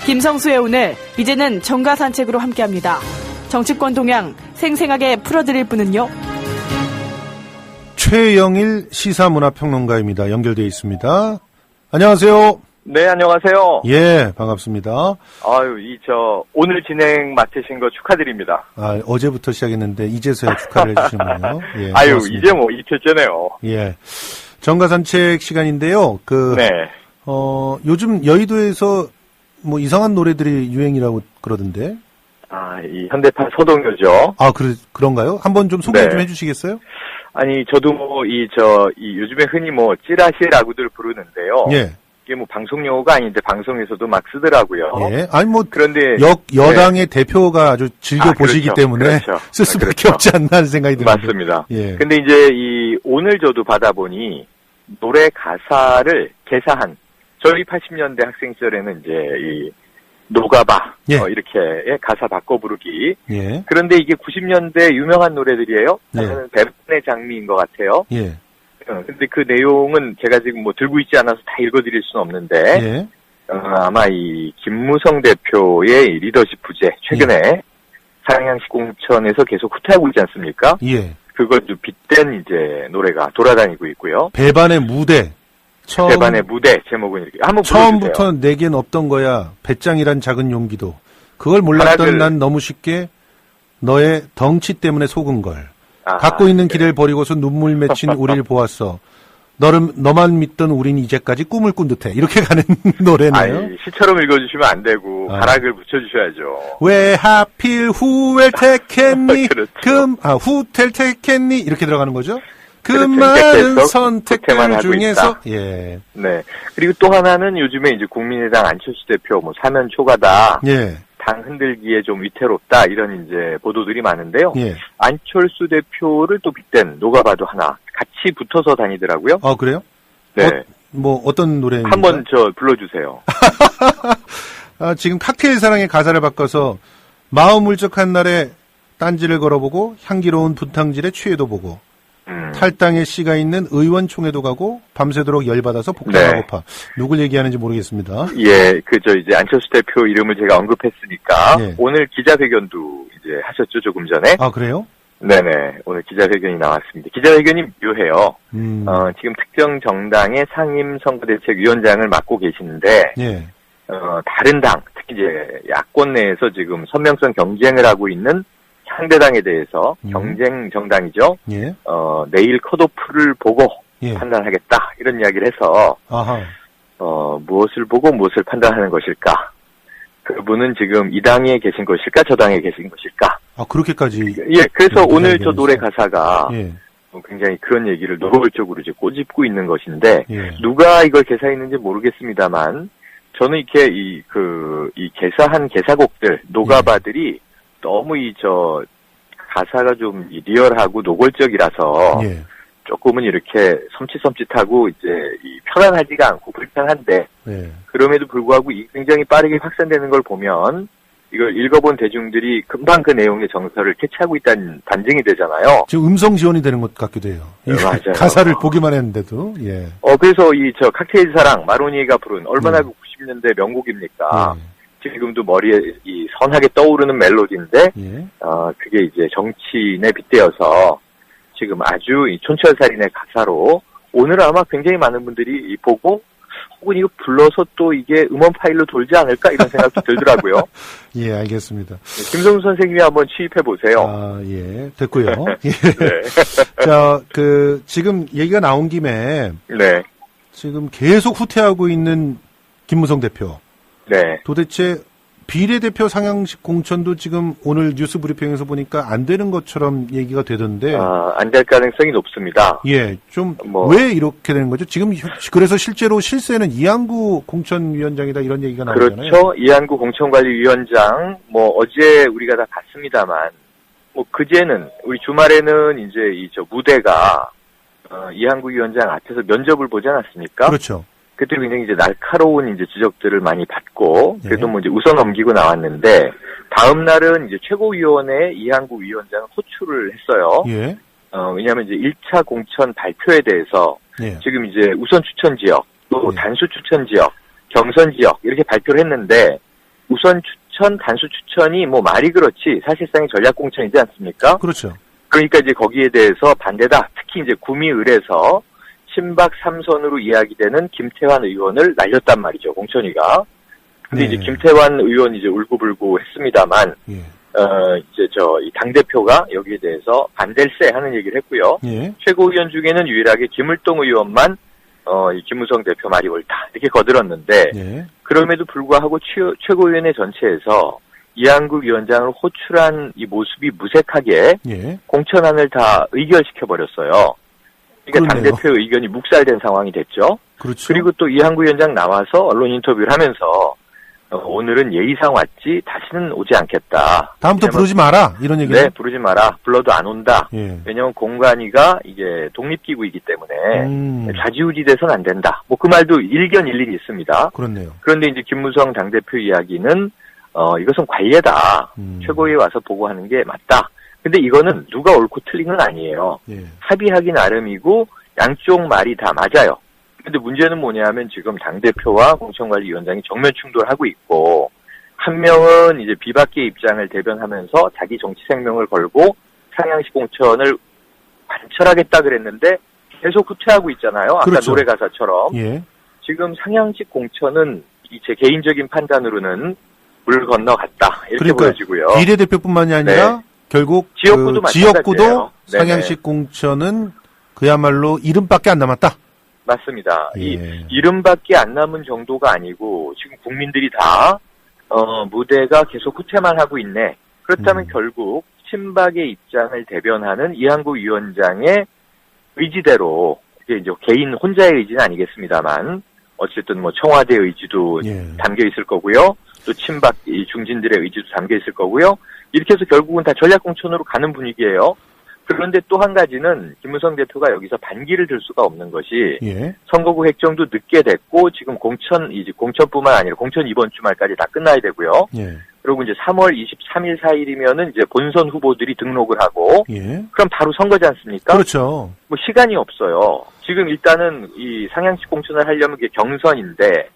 김성수의 오늘, 이제는 정가 산책으로 함께합니다. 정치권 동향 생생하게 풀어드릴 분은요. 최영일 시사문화평론가입니다. 연결되어 있습니다. 안녕하세요. 네, 안녕하세요. 예, 반갑습니다. 오늘 진행 맡으신 거 축하드립니다. 어제부터 시작했는데, 이제서야 축하를 해주시는군요. 예, 고맙습니다. 이제 뭐 이틀째네요. 예. 정가산책 시간인데요. 네. 요즘 여의도에서 뭐 이상한 노래들이 유행이라고 그러던데. 이 현대판 서동요죠. 그런가요? 한번 좀 소개 좀 해주시겠어요? 저도 요즘에 흔히 찌라시라고들 부르는데요. 예. 이게 방송 용어가 아닌데 방송에서도 막 쓰더라고요. 예. 그런데 여당의 대표가 아주 즐겨 보시기 때문에 쓸 수밖에 없지 않나 하는 생각이 듭니다. 맞습니다. 예. 근데 이제 오늘 저도 받아보니 노래 가사를 개사한 저희 80년대 학생 시절에는 이제 녹아봐 이렇게 가사 바꿔 부르기. 예. 그런데 이게 90년대 유명한 노래들이에요. 저는 배반의 장미인 것 같아요. 예. 근데 그 내용은 제가 지금 들고 있지 않아서 다 읽어드릴 수는 없는데, 예. 아마 이 김무성 대표의 리더십 부재, 최근에 상향식 공천에서 계속 후퇴하고 있지 않습니까? 예. 그걸 좀 빗댄 이제 노래가 돌아다니고 있고요. 배반의 무대. 배반의 무대 제목은 이렇게 한번 처음부터 불러주세요. 내겐 없던 거야. 배짱이란 작은 용기도. 그걸 몰랐던 난 너무 쉽게 너의 덩치 때문에 속은 걸. 갖고 있는 길을 버리고서 눈물 맺힌 우리를 보았어. 너만 믿던 우린 이제까지 꿈을 꾼 듯해. 이렇게 가는 노래네요. 시처럼 읽어주시면 안 되고 가락을 붙여주셔야죠. 왜 하필 후를 택했니? 그렇죠. 후텔 택했니? 이렇게 들어가는 거죠? 그 그렇죠. 많은 선택들 중에서. 있다. 예. 네. 그리고 또 하나는 요즘에 이제 국민의당 안철수 대표 사면 초과다. 예. 당 흔들기에 좀 위태롭다 이런 이제 보도들이 많은데요. 예. 안철수 대표를 또 빗댄 녹아봐도 하나 같이 붙어서 다니더라고요. 그래요? 네. 어떤 노래입니까? 한번 불러주세요. 지금 칵테일 사랑의 가사를 바꿔서 마음 울적한 날에 딴지를 걸어보고 향기로운 분탕질에 취해도 보고 탈당의 씨가 있는 의원총회도 가고 밤새도록 열받아서 복당하고파. 누굴 얘기하는지 모르겠습니다. 예, 이제 안철수 대표 이름을 제가 언급했으니까 예. 오늘 기자회견도 이제 하셨죠, 조금 전에. 그래요? 네네, 오늘 기자회견이 나왔습니다. 기자회견이 묘해요. 지금 특정 정당의 상임선거대책위원장을 맡고 계시는데, 예. 다른 당, 특히 이제 야권 내에서 지금 선명성 경쟁을 하고 있는 상대당에 대해서 경쟁 정당이죠. 예. 내일 컷오프를 보고 예. 판단하겠다 이런 이야기를 해서 무엇을 보고 무엇을 판단하는 것일까? 그분은 지금 이 당에 계신 것일까, 저 당에 계신 것일까? 그렇게까지. 예, 그래서 오늘 저 노래 가사가 예. 굉장히 그런 얘기를 노골적으로 이제 꼬집고 있는 것인데 예. 누가 이걸 개사했는지 모르겠습니다만 저는 이렇게 이 개사한 개사곡들 녹아바들이 너무 가사가 좀 리얼하고 노골적이라서 예. 조금은 이렇게 섬찟섬찟하고 이제 편안하지가 않고 불편한데 예. 그럼에도 불구하고 굉장히 빠르게 확산되는 걸 보면 이걸 읽어본 대중들이 금방 그 내용의 정서를 캐치하고 있다는 반증이 되잖아요. 지금 음성 지원이 되는 것 같기도 해요. 맞아요. 가사를 보기만 했는데도. 예. 그래서 칵테일 사랑 마로니에가 부른 얼마나 90년대 명곡입니까? 예. 지금도 머리에 선하게 떠오르는 멜로디인데, 예. 그게 이제 정치인에 빗대어서 지금 아주 촌철살인의 가사로 오늘 아마 굉장히 많은 분들이 보고 혹은 이거 불러서 또 이게 음원 파일로 돌지 않을까 이런 생각도 들더라고요. 예, 알겠습니다. 김성수 선생님이 한번 취입해 보세요. 예, 됐고요. 예. 네. 자, 지금 얘기가 나온 김에 네. 지금 계속 후퇴하고 있는 김무성 대표. 네. 도대체 비례대표 상향식 공천도 지금 오늘 뉴스 브리핑에서 보니까 안 되는 것처럼 얘기가 되던데. 안 될 가능성이 높습니다. 예, 왜 이렇게 되는 거죠? 지금 그래서 실제로 실세는 이한구 공천위원장이다 이런 얘기가 나오잖아요. 그렇죠. 이한구 공천관리위원장 어제 우리가 다 봤습니다만 그제는 우리 주말에는 이제 무대가 이한구 위원장 앞에서 면접을 보지 않았습니까? 그렇죠. 그때 굉장히 이제 날카로운 이제 지적들을 많이 받고, 예. 그래도 이제 웃어 넘기고 나왔는데, 다음 날은 이제 최고위원회 이한구 위원장을 호출을 했어요. 예. 왜냐하면 이제 1차 공천 발표에 대해서, 예. 지금 이제 우선 추천 지역, 또 예. 단수 추천 지역, 경선 지역, 이렇게 발표를 했는데, 우선 추천, 단수 추천이 뭐 말이 그렇지 사실상의 전략 공천이지 않습니까? 그렇죠. 그러니까 이제 거기에 대해서 반대다. 특히 이제 구미을에서 친박 3선으로 이야기되는 김태환 의원을 날렸단 말이죠, 공천위가. 근데 네. 이제 김태환 의원이 이제 울고불고 했습니다만, 예. 이제 이 당대표가 여기에 대해서 반댈세 하는 얘기를 했고요. 예. 최고위원 중에는 유일하게 김을동 의원만, 이 김무성 대표 말이 옳다. 이렇게 거들었는데, 예. 그럼에도 불구하고 최고위원회 전체에서 이한국 위원장을 호출한 이 모습이 무색하게 예. 공천안을 다 의결시켜버렸어요. 그러니까 그렇네요. 당대표의 의견이 묵살된 상황이 됐죠. 그렇죠. 그리고 또 이한국 위원장 나와서 언론 인터뷰를 하면서 오늘은 예의상 왔지 다시는 오지 않겠다. 다음부터 부르지 마라 이런 얘기는. 네, 부르지 마라. 불러도 안 온다. 예. 왜냐하면 공관위가 이게 독립기구이기 때문에 좌지우지돼서는 안 된다. 뭐 그 말도 일견일일이 있습니다. 그렇네요. 그런데 이제 김무성 당대표 이야기는 이것은 관례다. 최고위에 와서 보고하는 게 맞다. 근데 이거는 누가 옳고 틀린 건 아니에요. 예. 합의하기 나름이고 양쪽 말이 다 맞아요. 근데 문제는 뭐냐면 지금 당대표와 공천관리위원장이 정면 충돌하고 있고 한 명은 이제 비박계 입장을 대변하면서 자기 정치 생명을 걸고 상향식 공천을 관철하겠다 그랬는데 계속 후퇴하고 있잖아요. 아까 그렇죠. 노래 가사처럼. 예. 지금 상향식 공천은 제 개인적인 판단으로는 물 건너갔다. 이렇게 그러니까 보여지고요. 비례대표뿐만이 아니라 결국 지역구도 지역구도 마찬가지예요. 네네. 상향식 공천은 그야말로 이름밖에 안 남았다. 맞습니다. 예. 이 이름밖에 안 남은 정도가 아니고 지금 국민들이 다 무대가 계속 후퇴만 하고 있네. 그렇다면 결국 친박의 입장을 대변하는 이한국 위원장의 의지대로 이게 이제 개인 혼자의 의지는 아니겠습니다만 어쨌든 뭐 청와대 의지도 예. 담겨 있을 거고요. 또 친박 이 중진들의 의지도 담겨 있을 거고요. 이렇게 해서 결국은 다 전략 공천으로 가는 분위기예요. 그런데 또 한 가지는 김무성 대표가 여기서 반기를 들 수가 없는 것이 예. 선거구 획정도 늦게 됐고 지금 공천뿐만 아니라 공천 이번 주말까지 다 끝나야 되고요. 예. 그리고 이제 3월 23일 4일이면은 이제 본선 후보들이 등록을 하고 예. 그럼 바로 선거지 않습니까? 그렇죠. 뭐 시간이 없어요. 지금 일단은 이 상향식 공천을 하려면 그게 경선인데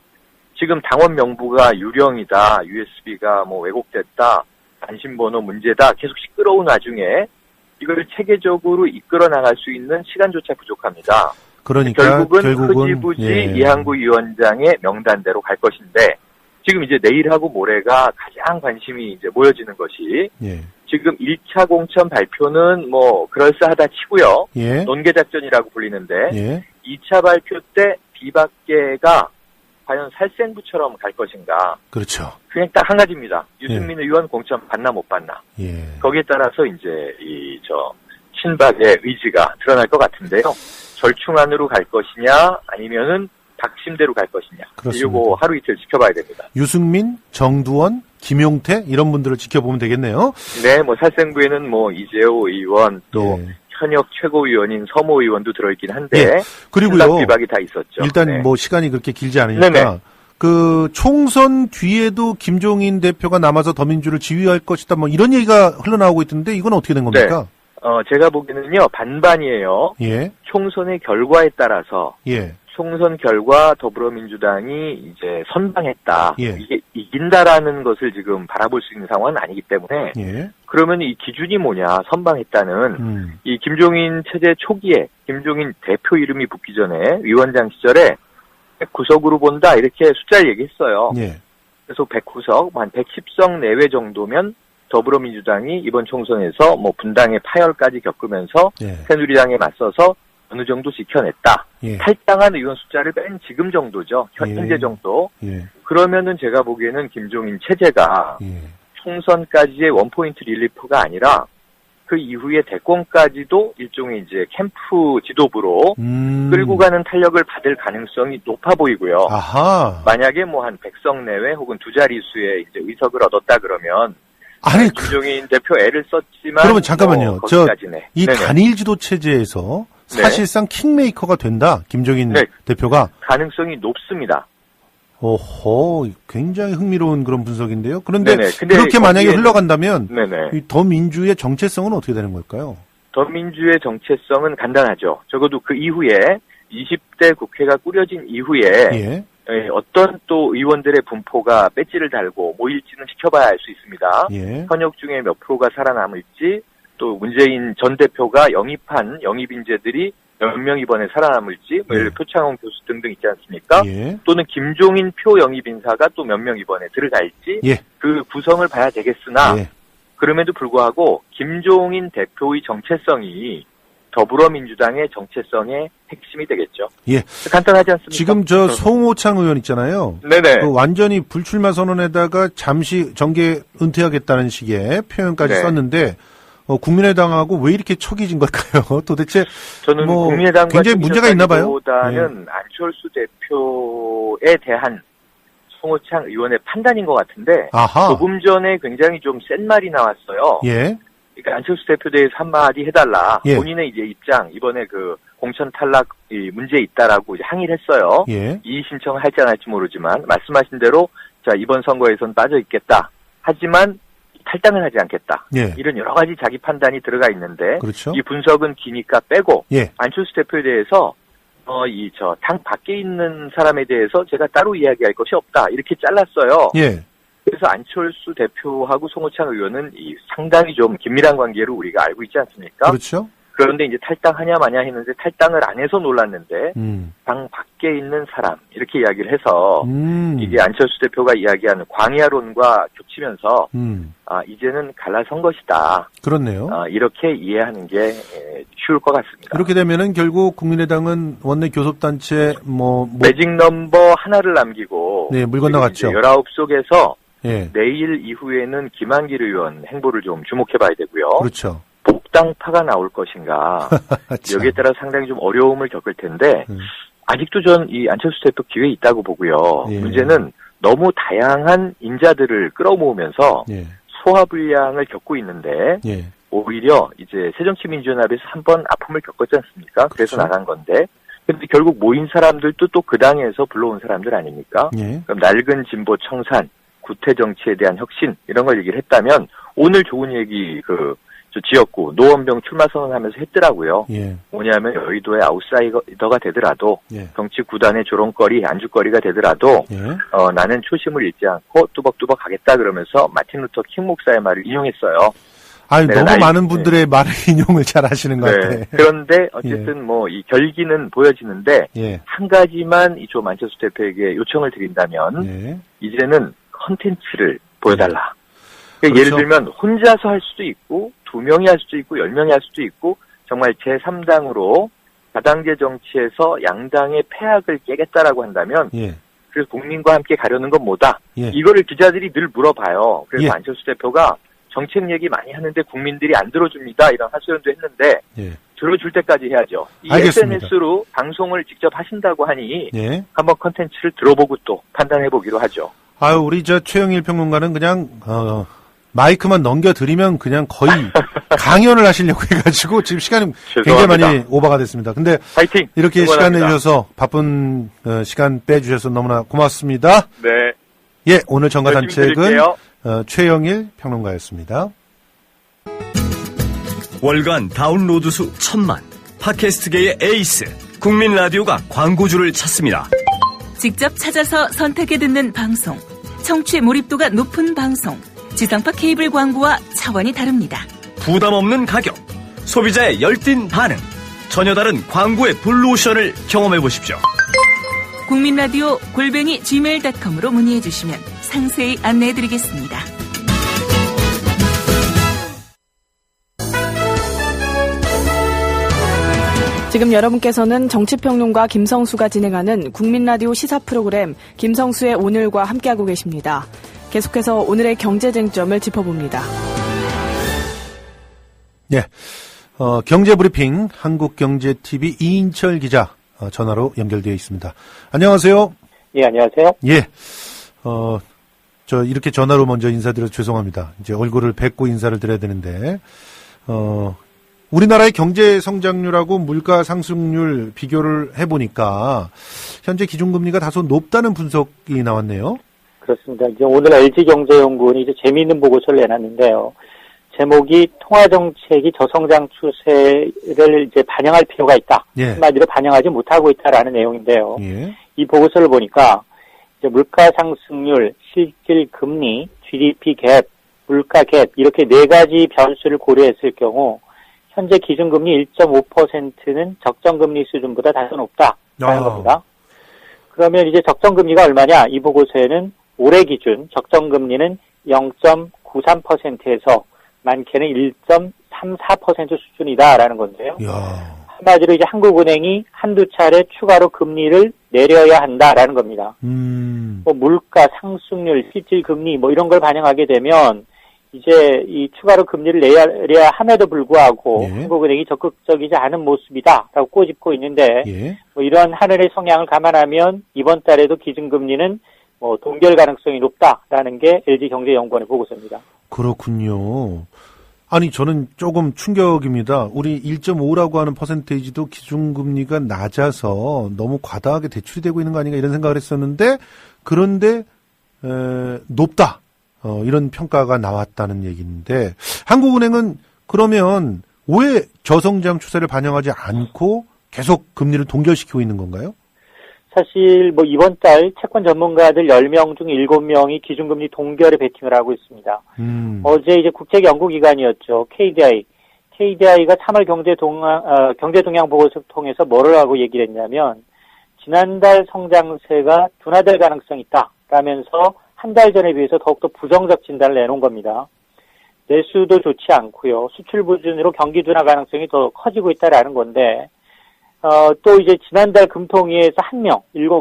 지금 당원 명부가 유령이다, USB가 뭐 왜곡됐다, 단신번호 문제다 계속 시끄러운 와중에 이걸 체계적으로 이끌어 나갈 수 있는 시간조차 부족합니다. 그러니까 결국은 흐지부지 예. 이한구 위원장의 명단대로 갈 것인데 지금 이제 내일하고 모레가 가장 관심이 이제 모여지는 것이 예. 지금 1차 공천 발표는 뭐 그럴싸하다 치고요. 예. 논개작전이라고 불리는데 예. 2차 발표 때 비박계가 과연 살생부처럼 갈 것인가. 그렇죠. 그냥 딱 한 가지입니다. 유승민 의원 공천 받나 못 받나. 예. 거기에 따라서 이제 친박의 의지가 드러날 것 같은데요. 절충안으로 갈 것이냐 아니면은 박심대로 갈 것이냐. 그렇습니다. 이거 하루 이틀 지켜봐야 됩니다. 유승민, 정두원, 김용태 이런 분들을 지켜보면 되겠네요. 네, 뭐 살생부에는 뭐 이재호 의원 또 예. 현역 최고위원인 서모 의원도 들어있긴 한데 예. 그리고요. 비박이 다 있었죠. 일단 네. 뭐 시간이 그렇게 길지 않으니까 네네. 그 총선 뒤에도 김종인 대표가 남아서 더민주를 지휘할 것이다 뭐 이런 얘기가 흘러나오고 있던데 이건 어떻게 된 겁니까? 제가 보기에는요 반반이에요. 예. 총선의 결과에 따라서 예. 총선 결과 더불어민주당이 이제 선방했다. 예. 이게 이긴다라는 것을 지금 바라볼 수 있는 상황은 아니기 때문에 예. 그러면 이 기준이 뭐냐 선방했다는 이 김종인 체제 초기에 김종인 대표 이름이 붙기 전에 위원장 시절에 109석으로 본다 이렇게 숫자를 얘기했어요. 예. 그래서 109석 한 110석 내외 정도면 더불어민주당이 이번 총선에서 뭐 분당의 파열까지 겪으면서 예. 새누리당에 맞서서 어느 정도 지켜냈다. 예. 탈당한 의원 숫자를 뺀 지금 정도죠. 현재 예. 정도. 예. 그러면은 제가 보기에는 김종인 체제가 예. 총선까지의 원포인트 릴리프가 아니라 그 이후에 대권까지도 일종의 이제 캠프 지도부로 끌고 가는 탄력을 받을 가능성이 높아 보이고요. 아하. 만약에 뭐 한 100석 내외 혹은 두 자릿수의 이제 의석을 얻었다 그러면 아니 김종인 대표 애를 썼지만 그러면 잠깐만요. 거기까지네. 이 네네. 단일 지도 체제에서 사실상 킹메이커가 된다. 김종인 네. 대표가. 가능성이 높습니다. 오호, 굉장히 흥미로운 그런 분석인데요. 그런데 네네. 근데 그렇게 만약에 거기에는- 흘러간다면 네네. 이 더민주의 정체성은 어떻게 되는 걸까요? 더민주의 정체성은 간단하죠. 적어도 그 이후에 20대 국회가 꾸려진 이후에 예. 어떤 또 의원들의 분포가 배지를 달고 모일지는 지켜봐야 알 수 있습니다. 예. 현역 중에 몇 프로가 살아남을지, 또 문재인 전 대표가 영입한 영입 인재들이 몇 명 이번에 살아남을지, 뭐 예를 들어 표창원 교수 등등 있지 않습니까? 예. 또는 김종인 표 영입 인사가 또 몇 명 이번에 들어갈지, 예. 그 구성을 봐야 되겠으나, 예. 그럼에도 불구하고 김종인 대표의 정체성이 더불어민주당의 정체성의 핵심이 되겠죠. 예. 간단하지 않습니까? 지금 저 송호창 의원 있잖아요. 네네. 그 완전히 불출마 선언에다가 잠시 정계 은퇴하겠다는 식의 표현까지 네. 썼는데 국민의당하고 왜 이렇게 척이 진 걸까요? 도대체 저는 뭐 국민의당과 굉장히 문제가 있나 봐요. 보다는 안철수 대표에 대한 송호창 의원의 판단인 것 같은데 아하. 조금 전에 굉장히 좀 센 말이 나왔어요. 예. 그러니까 안철수 대표 대해서 한마디 해달라. 예. 본인의 이제 입장 이번에 그 공천 탈락 문제 있다라고 이제 항의를 했어요. 예. 이의 신청을 할지 안 할지 모르지만 말씀하신 대로 자 이번 선거에선 빠져 있겠다. 하지만 탈당을 하지 않겠다. 예. 이런 여러 가지 자기 판단이 들어가 있는데 그렇죠. 이 분석은 기니까 빼고 예. 안철수 대표에 대해서 당 밖에 있는 사람에 대해서 제가 따로 이야기할 것이 없다. 이렇게 잘랐어요. 예. 그래서 안철수 대표하고 송호창 의원은 상당히 좀 긴밀한 관계로 우리가 알고 있지 않습니까? 그렇죠. 그런데 이제 탈당하냐 마냐 했는데 탈당을 안 해서 놀랐는데 당 밖에 있는 사람 이렇게 이야기를 해서 이게 안철수 대표가 이야기하는 광야론과 겹치면서 이제는 갈라선 것이다. 그렇네요. 이렇게 이해하는 게 쉬울 것 같습니다. 그렇게 되면은 결국 국민의당은 원내 교섭단체 매직 넘버 하나를 남기고 네, 물 건너갔죠. 19 속에서 예. 내일 이후에는 김한길 의원 행보를 좀 주목해 봐야 되고요. 그렇죠. 복당파가 나올 것인가. 여기에 따라 상당히 좀 어려움을 겪을 텐데 아직도 전 이 안철수 대표 기회 있다고 보고요. 예. 문제는 너무 다양한 인자들을 끌어모으면서 예. 소화불량을 겪고 있는데 예. 오히려 이제 새정치민주연합에서 한번 아픔을 겪었지 않습니까? 그래서 그렇죠. 나간 건데 근데 결국 모인 사람들도 또 그 당에서 불러온 사람들 아닙니까? 예. 그럼 낡은 진보 청산, 구태 정치에 대한 혁신 이런 걸 얘기를 했다면 오늘 좋은 얘기 저 지역구 노원병 출마 선언하면서 했더라고요. 예. 뭐냐면 여의도의 아웃사이더가 되더라도 예. 정치 구단의 조롱거리, 안주거리가 되더라도 예. 나는 초심을 잃지 않고 뚜벅뚜벅 가겠다 그러면서 마틴 루터 킹 목사의 말을 인용했어요. 아니 너무 많은 분들의 말을 인용을 잘 하시는 것 같아요. 네. 그런데 어쨌든 이 결기는 보여지는데 예. 한 가지만 이 조 안철수 대표에게 요청을 드린다면 예. 이제는 컨텐츠를 보여달라. 그렇죠. 예를 들면 혼자서 할 수도 있고 2명이 할 수도 있고 10명이 할 수도 있고 정말 제3당으로 다당제 정치에서 양당의 패악을 깨겠다라고 한다면 예. 그래서 국민과 함께 가려는 건 뭐다? 예. 이거를 기자들이 늘 물어봐요. 그래서 예. 안철수 대표가 정책 얘기 많이 하는데 국민들이 안 들어줍니다. 이런 하소연도 했는데 예. 들어줄 때까지 해야죠. 이 알겠습니다. SNS로 방송을 직접 하신다고 하니 예. 한번 컨텐츠를 들어보고 또 판단해보기로 하죠. 아유, 우리 최영일 평론가는 그냥 마이크만 넘겨드리면 그냥 거의 강연을 하시려고 해가지고 지금 시간이 굉장히 많이 오버가 됐습니다. 근데 파이팅! 이렇게 응원합니다. 시간 내주셔서 바쁜 시간 빼주셔서 너무나 고맙습니다. 네. 예, 오늘 정가산책은 드릴게요. 최영일 평론가였습니다. 월간 다운로드 수 1000만, 팟캐스트계의 에이스, 국민 라디오가 광고주를 찾습니다. 직접 찾아서 선택해 듣는 방송, 청취 몰입도가 높은 방송, 지상파 케이블 광고와 차원이 다릅니다. 부담 없는 가격, 소비자의 열띤 반응, 전혀 다른 광고의 블루오션을 경험해 보십시오. 국민라디오 @gmail.com으로 문의해 주시면 상세히 안내해 드리겠습니다. 지금 여러분께서는 정치평론가 김성수가 진행하는 국민라디오 시사 프로그램 김성수의 오늘과 함께하고 계십니다. 계속해서 오늘의 경제쟁점을 짚어봅니다. 예, 경제브리핑 한국경제TV 이인철 기자 전화로 연결되어 있습니다. 안녕하세요. 예, 안녕하세요. 예, 저 이렇게 전화로 먼저 인사드려서 죄송합니다. 이제 얼굴을 뵙고 인사를 드려야 되는데, 우리나라의 경제 성장률하고 물가 상승률 비교를 해보니까 현재 기준금리가 다소 높다는 분석이 나왔네요. 그렇습니다. 이제 오늘 LG경제연구원이 이제 재미있는 보고서를 내놨는데요. 제목이 통화정책이 저성장 추세를 이제 반영할 필요가 있다. 예. 한마디로 반영하지 못하고 있다라는 내용인데요. 예. 이 보고서를 보니까 이제 물가 상승률, 실질 금리, GDP 갭, 물가 갭 이렇게 네 가지 변수를 고려했을 경우 현재 기준금리 1.5%는 적정금리 수준보다 더 높다라는 겁니다. 그러면 이제 적정금리가 얼마냐? 이 보고서에는 올해 기준 적정금리는 0.93%에서 많게는 1.34% 수준이다라는 건데요. 야. 한마디로 이제 한국은행이 한두 차례 추가로 금리를 내려야 한다라는 겁니다. 뭐 물가 상승률, 실질 금리 뭐 이런 걸 반영하게 되면 이제 이 추가로 금리를 내야 함에도 불구하고 예. 한국은행이 적극적이지 않은 모습이다라고 꼬집고 있는데 예. 뭐 이런 하늘의 성향을 감안하면 이번 달에도 기준금리는 뭐 동결 가능성이 높다라는 게 LG경제연구원의 보고서입니다. 그렇군요. 아니 저는 조금 충격입니다. 우리 1.5라고 하는 퍼센테이지도 기준금리가 낮아서 너무 과다하게 대출이 되고 있는 거 아닌가 이런 생각을 했었는데 그런데 높다. 이런 평가가 나왔다는 얘기인데 한국은행은 그러면 왜 저성장 추세를 반영하지 않고 계속 금리를 동결시키고 있는 건가요? 사실 뭐 이번 달 채권 전문가들 10명 중 7명이 기준금리 동결에 베팅을 하고 있습니다. 어제 이제 국책연구기관이었죠. KDI가 3월 경제동향 보고서 통해서 뭐를 하고 얘기를 했냐면 지난달 성장세가 둔화될 가능성이 있다라면서 한 달 전에 비해서 더욱더 부정적 진단을 내놓은 겁니다. 내수도 좋지 않고요. 수출 부진으로 경기 둔화 가능성이 더 커지고 있다라는 건데 또 이제 지난달 금통위에서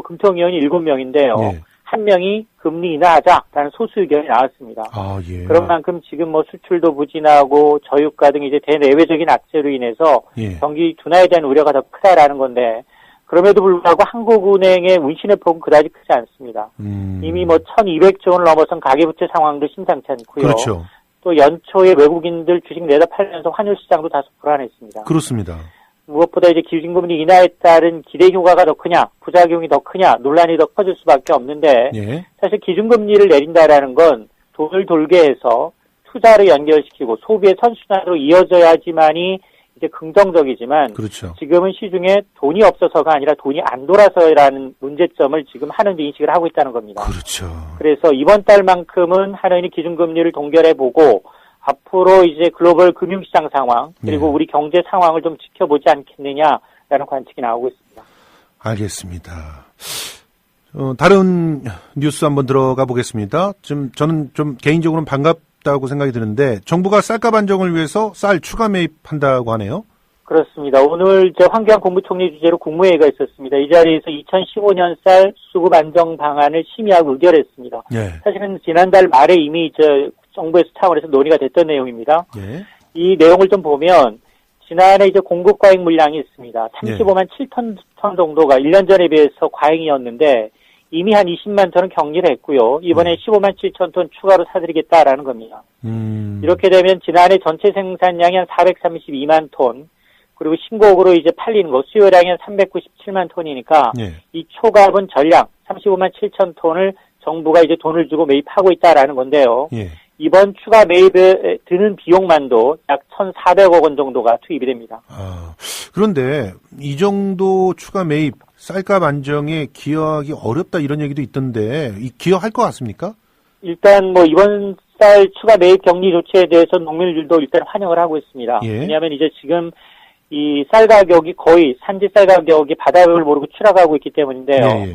금통위원이 7명인데요. 예. 한 명이 금리 인하하자라는 소수 의견이 나왔습니다. 아, 예. 그런 만큼 지금 뭐 수출도 부진하고 저유가 등 이제 대내외적인 악재로 인해서 예. 경기 둔화에 대한 우려가 더 크다라는 건데 그럼에도 불구하고 한국은행의 운신의 폭은 그다지 크지 않습니다. 이미 뭐 1,200조 원을 넘어선 가계부채 상황도 심상치 않고요. 그렇죠. 또 연초에 외국인들 주식 내다 팔면서 환율 시장도 다소 불안했습니다. 그렇습니다. 무엇보다 이제 기준금리 인하에 따른 기대 효과가 더 크냐, 부작용이 더 크냐, 논란이 더 커질 수밖에 없는데 예. 사실 기준금리를 내린다라는 건 돈을 돌게 해서 투자를 연결시키고 소비의 선순환으로 이어져야지만이 이제 긍정적이지만 그렇죠. 지금은 시중에 돈이 없어서가 아니라 돈이 안 돌아서라는 문제점을 지금 한은도 인식을 하고 있다는 겁니다. 그렇죠. 그래서 이번 달만큼은 한은이 기준금리를 동결해보고 앞으로 이제 글로벌 금융시장 상황 그리고 네. 우리 경제 상황을 좀 지켜보지 않겠느냐라는 관측이 나오고 있습니다. 알겠습니다. 다른 뉴스 한번 들어가 보겠습니다. 저는 좀 개인적으로는 반갑다고 생각이 드는데 정부가 쌀값 안정을 위해서 쌀 추가 매입한다고 하네요. 그렇습니다. 오늘 황교안 국무총리 주재로 국무회의가 있었습니다. 이 자리에서 2015년 쌀 수급 안정 방안을 심의하고 의결했습니다. 예. 사실은 지난달 말에 이미 정부에서 차원에서 논의가 됐던 내용입니다. 예. 이 내용을 좀 보면 지난해 이제 공급 과잉 물량이 있습니다. 35만 7톤 정도가 1년 전에 비해서 과잉이었는데 이미 한 20만 톤은 격리를 했고요. 이번에 15만 7천 톤 추가로 사드리겠다라는 겁니다. 이렇게 되면 지난해 전체 생산량이 한 432만 톤, 그리고 신곡으로 이제 팔리는 거 수요량이 한 397만 톤이니까 예. 이 초과분 전량 35만 7천 톤을 정부가 이제 돈을 주고 매입하고 있다라는 건데요. 예. 이번 추가 매입에 드는 비용만도 약 1,400억 원 정도가 투입이 됩니다. 그런데 이 정도 추가 매입, 쌀값 안정에 기여하기 어렵다 이런 얘기도 있던데 기여할 것 같습니까? 일단 뭐 이번 쌀 추가 매입 격리 조치에 대해서 농민들도 일단 환영을 하고 있습니다. 예. 왜냐하면 이제 지금 이 쌀 가격이 거의 산지 쌀 가격이 바닥을 모르고 추락하고 있기 때문인데요. 예.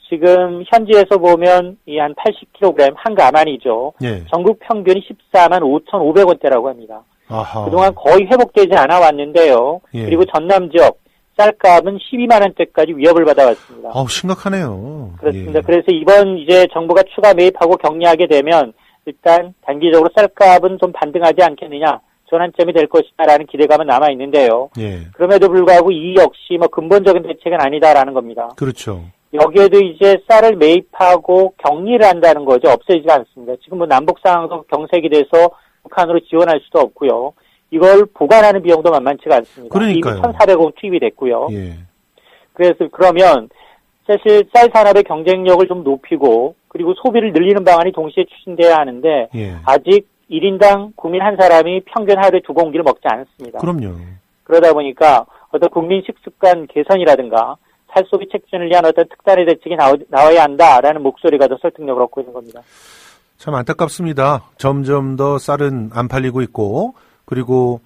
지금 현지에서 보면 이 한 80kg 한 가만이죠. 예. 전국 평균이 14만 5,500원대라고 합니다. 아하. 그동안 거의 회복되지 않아 왔는데요. 예. 그리고 전남 지역 쌀값은 12만 원대까지 위협을 받아왔습니다. 심각하네요. 그렇습니다. 예. 그래서 이번 이제 정부가 추가 매입하고 격리하게 되면 일단 단기적으로 쌀값은 좀 반등하지 않겠느냐, 전환점이 될 것이다라는 기대감은 남아 있는데요. 예. 그럼에도 불구하고 이 역시 뭐 근본적인 대책은 아니다라는 겁니다. 그렇죠. 여기에도 이제 쌀을 매입하고 격리를 한다는 거죠. 없애지가 않습니다. 지금 뭐 남북 상황도 경색이 돼서 북한으로 지원할 수도 없고요. 이걸 보관하는 비용도 만만치가 않습니다. 그러니까요. 이미 1,400억 투입이 됐고요. 예. 그래서 그러면 사실 쌀 산업의 경쟁력을 좀 높이고 그리고 소비를 늘리는 방안이 동시에 추진돼야 하는데 예. 아직 1인당 국민 한 사람이 평균 하루에 2공기를 먹지 않습니다. 그럼요. 그러다 보니까 어떤 국민 식습관 개선이라든가 살소비 촉진을 위한 어떤 특단의 대책이 나와야 한다라는 목소리가 더 설득력을 얻고 있는 겁니다. 참 안타깝습니다. 점점 더 쌀은 안 팔리고 있고, 그리고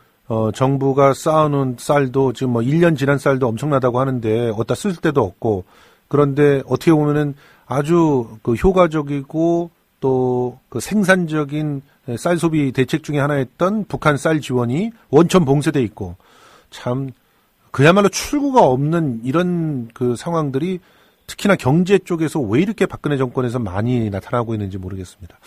정부가 쌓아놓은 쌀도 지금 뭐 1년 지난 쌀도 엄청나다고 하는데 어디다 쓸 데도 없고, 그런데 어떻게 보면은 아주 그 효과적이고 또 그 생산적인 쌀 소비 대책 중에 하나였던 북한 쌀 지원이 원천 봉쇄돼 있고, 참 그야말로 출구가 없는 이런 그 상황들이 특히나 경제 쪽에서 왜 이렇게 박근혜 정권에서 많이 나타나고 있는지 모르겠습니다.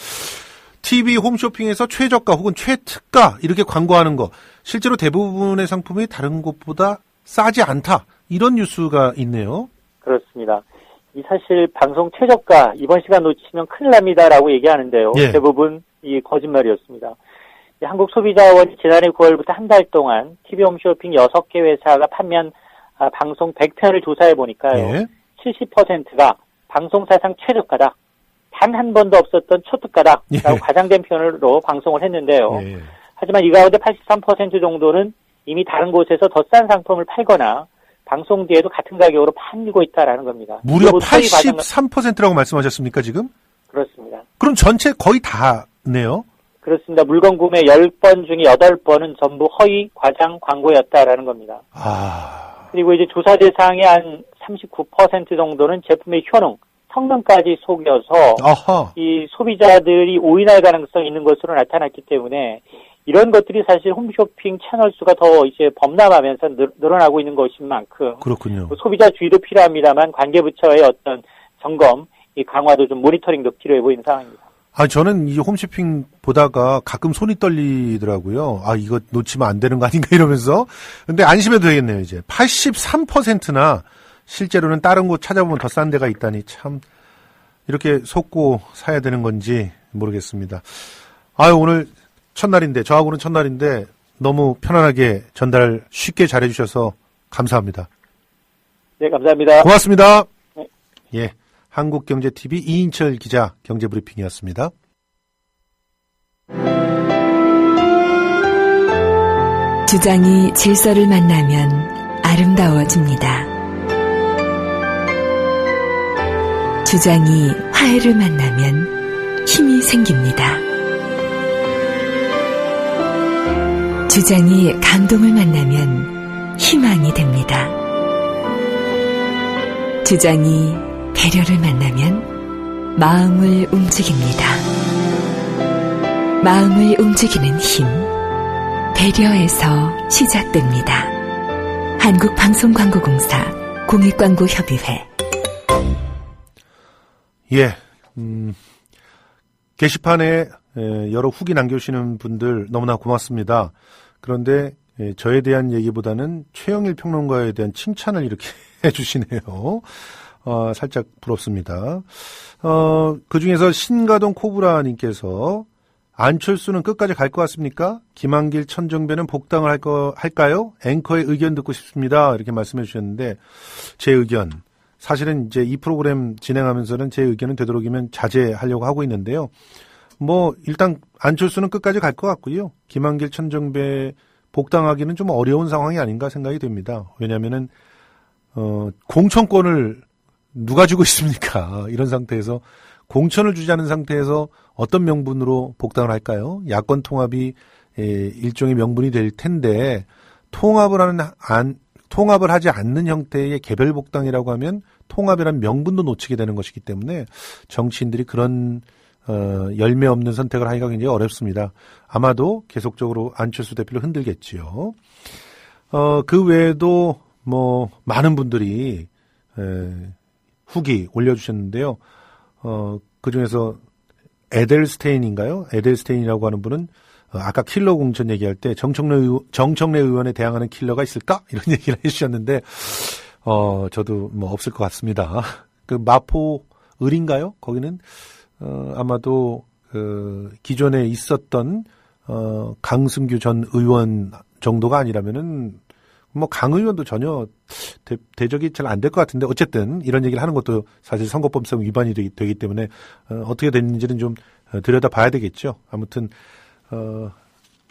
TV 홈쇼핑에서 최저가 혹은 최특가 이렇게 광고하는 거, 실제로 대부분의 상품이 다른 곳보다 싸지 않다, 이런 뉴스가 있네요. 그렇습니다. 이 사실 방송 최저가 이번 시간 놓치면 큰일 납니다라고 얘기하는데요. 예. 대부분 이 거짓말이었습니다. 한국소비자원이 지난해 9월부터 한 달 동안 TV 홈쇼핑 6개 회사가 판매한 방송 100편을 조사해 보니까요. 예. 70%가 방송사상 최저가다, 단 한 번도 없었던 초특가다라고 예. 과장된 표현으로 방송을 했는데요. 예. 하지만 이 가운데 83% 정도는 이미 다른 곳에서 더 싼 상품을 팔거나 방송 뒤에도 같은 가격으로 팔리고 있다라는 겁니다. 무려 83%라고 말씀하셨습니까, 지금? 그렇습니다. 그럼 전체 거의 다네요? 그렇습니다. 물건 구매 10번 중에 8번은 전부 허위, 과장, 광고였다라는 겁니다. 그리고 이제 조사 대상의 한 39% 정도는 제품의 효능, 성능까지 속여서 아하. 이 소비자들이 오인할 가능성이 있는 것으로 나타났기 때문에 이런 것들이 사실 홈쇼핑 채널 수가 더 이제 범람하면서 늘어나고 있는 것인 만큼 그렇군요. 소비자 주의도 필요합니다만 관계부처의 어떤 점검, 이 강화도 좀 모니터링도 필요해 보이는 상황입니다. 저는 이 홈쇼핑 보다가 가끔 손이 떨리더라고요. 이거 놓치면 안 되는 거 아닌가 이러면서. 근데 안심해도 되겠네요, 이제. 83%나 실제로는 다른 곳 찾아보면 더 싼 데가 있다니, 참 이렇게 속고 사야 되는 건지 모르겠습니다. 오늘 첫날인데, 저하고는 첫날인데 너무 편안하게 전달 쉽게 잘해주셔서 감사합니다. 네, 감사합니다. 고맙습니다. 네. 예, 한국경제TV 이인철 기자 경제브리핑이었습니다. 주장이 질서를 만나면 아름다워집니다. 주장이 화해를 만나면 힘이 생깁니다. 주장이 감동을 만나면 희망이 됩니다. 주장이 배려를 만나면 마음을 움직입니다. 마음을 움직이는 힘, 배려에서 시작됩니다. 한국방송광고공사 공익광고협의회. 예, 게시판에 여러 후기 남겨주시는 분들 너무나 고맙습니다. 그런데 저에 대한 얘기보다는 최영일 평론가에 대한 칭찬을 이렇게 해주시네요. 살짝 부럽습니다. 그중에서 신가동 코브라님께서 안철수는 끝까지 갈 것 같습니까? 김한길, 천정배는 복당을 할까요? 앵커의 의견 듣고 싶습니다. 이렇게 말씀해 주셨는데, 제 의견. 사실은 이제 이 프로그램 진행하면서는 제 의견은 되도록이면 자제하려고 하고 있는데요. 일단 안철수는 끝까지 갈 것 같고요. 김한길, 천정배 복당하기는 좀 어려운 상황이 아닌가 생각이 됩니다. 왜냐면은, 공천권을 누가 주고 있습니까? 이런 상태에서 공천을 주지 않은 상태에서 어떤 명분으로 복당을 할까요? 야권 통합이 일종의 명분이 될 텐데, 통합을 하지 않는 형태의 개별 복당이라고 하면 통합이란 명분도 놓치게 되는 것이기 때문에 정치인들이 그런 열매 없는 선택을 하기가 굉장히 어렵습니다. 아마도 계속적으로 안철수 대표를 흔들겠지요. 그 외에도 많은 분들이 후기 올려주셨는데요. 그 중에서 에델스테인인가요? 에델스테인이라고 하는 분은 아까 킬러 공천 얘기할 때 정청래 의원에 대항하는 킬러가 있을까? 이런 얘기를 해주셨는데, 저도 없을 것 같습니다. 그 마포 을인가요? 거기는, 아마도, 기존에 있었던, 강승규 전 의원 정도가 아니라면은, 강 의원도 전혀 대적이 잘 안 될 것 같은데, 어쨌든 이런 얘기를 하는 것도 사실 선거법상 위반이 되기 때문에, 어떻게 됐는지는 좀 들여다 봐야 되겠죠. 아무튼,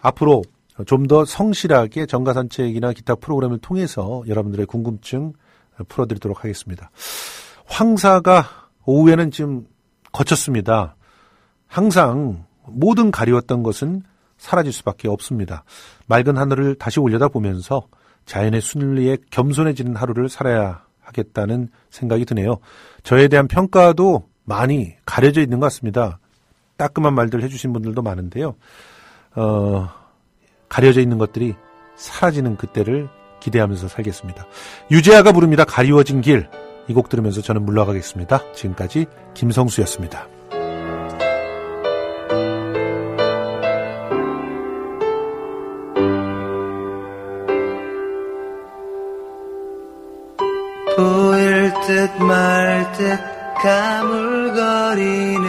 앞으로 좀 더 성실하게 정가산책이나 기타 프로그램을 통해서 여러분들의 궁금증 풀어드리도록 하겠습니다. 황사가 오후에는 지금 거쳤습니다. 항상 모든 가리웠던 것은 사라질 수밖에 없습니다. 맑은 하늘을 다시 올려다보면서 자연의 순리에 겸손해지는 하루를 살아야 하겠다는 생각이 드네요. 저에 대한 평가도 많이 가려져 있는 것 같습니다. 따끔한 말들 해주신 분들도 많은데요. 가려져 있는 것들이 사라지는 그때를 기대하면서 살겠습니다. 유재하가 부릅니다. 가리워진 길. 이 곡 들으면서 저는 물러가겠습니다. 지금까지 김성수였습니다. 보일 듯 말 듯 가물거리는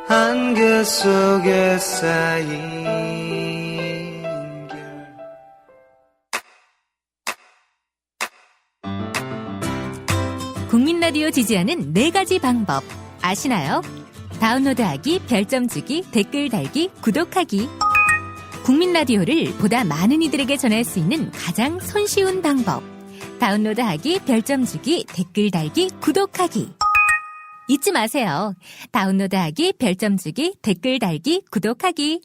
안개 속에 쌓인 결. 국민라디오 지지하는 4가지 방법 아시나요? 다운로드하기, 별점 주기, 댓글 달기, 구독하기. 국민라디오를 보다 많은 이들에게 전할 수 있는 가장 손쉬운 방법. 다운로드하기, 별점 주기, 댓글 달기, 구독하기. 잊지 마세요. 다운로드하기, 별점 주기, 댓글 달기, 구독하기.